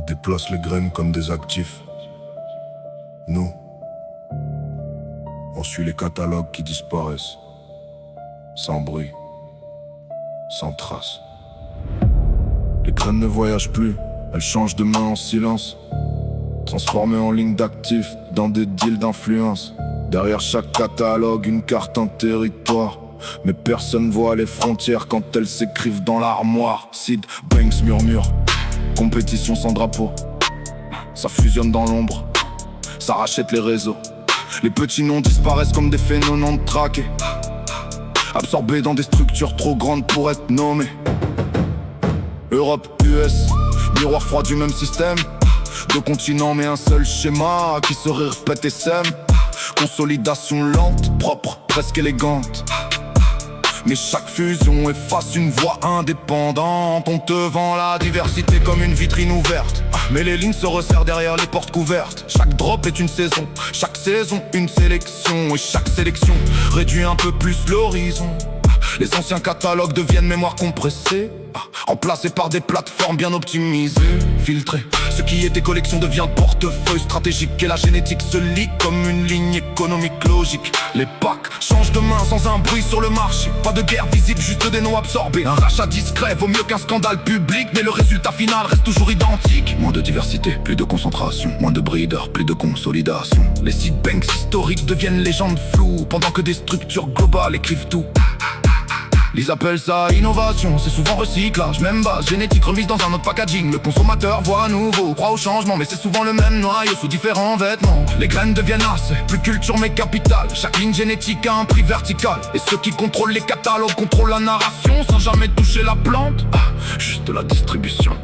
Ils déplacent les graines comme des actifs. Nous, on suit les catalogues qui disparaissent. Sans bruit, sans trace. Les graines ne voyagent plus, elles changent de main en silence. Transformées en lignes d'actifs dans des deals d'influence. Derrière chaque catalogue, une carte, un territoire. Mais personne voit les frontières quand elles s'écrivent dans l'armoire. Sid Banks murmure, compétition sans drapeau. Ça fusionne dans l'ombre, ça rachète les réseaux. Les petits noms disparaissent comme des phénomènes traqués, absorbés dans des structures trop grandes pour être nommés. Europe, US, miroir froid du même système. Deux continents mais un seul schéma qui se répète et sème. Consolidation lente, propre, presque élégante. Mais chaque fusion efface une voix indépendante. On te vend la diversité comme une vitrine ouverte, mais les lignes se resserrent derrière les portes couvertes. Chaque drop est une saison, chaque saison une sélection. Et chaque sélection réduit un peu plus l'horizon. Les anciens catalogues deviennent mémoire compressée, remplacés par des plateformes bien optimisées, filtrées. Ce qui était collection devient portefeuille stratégique. Et la génétique se lie comme une ligne économique logique. Les packs changent de main sans un bruit sur le marché. Pas de guerre visible, juste des noms absorbés. Un rachat discret vaut mieux qu'un scandale public, mais le résultat final reste toujours identique. Moins de diversité, plus de concentration. Moins de breeders, plus de consolidation. Les seed banks historiques deviennent légendes floues, pendant que des structures globales écrivent tout. Ils appellent ça innovation, c'est souvent recyclage, même base génétique remise dans un autre packaging. Le consommateur voit à nouveau, croit au changement, mais c'est souvent le même noyau sous différents vêtements. Les graines deviennent assez, plus culture mais capital. Chaque ligne génétique a un prix vertical, et ceux qui contrôlent les catalogues contrôlent la narration sans jamais toucher la plante, juste la distribution.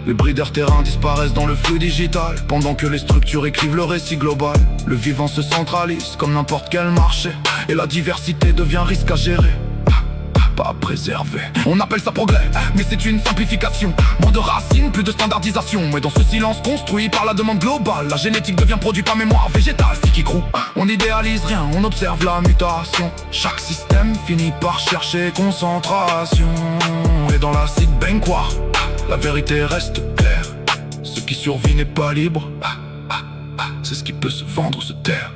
Les breeders terrains disparaissent dans le flux digital, pendant que les structures écrivent le récit global. Le vivant se centralise comme n'importe quel marché, et la diversité devient risque à gérer, pas à préserver. On appelle ça progrès, mais c'est une simplification. Moins de racines, plus de standardisation. Et dans ce silence construit par la demande globale, la génétique devient produit par mémoire végétale. C'est qui croit, on n'idéalise rien, on observe la mutation. Chaque système finit par chercher concentration. Et dans la seed bankoire, la vérité reste claire. Ce qui survit n'est pas libre, c'est ce qui peut se vendre ou se taire.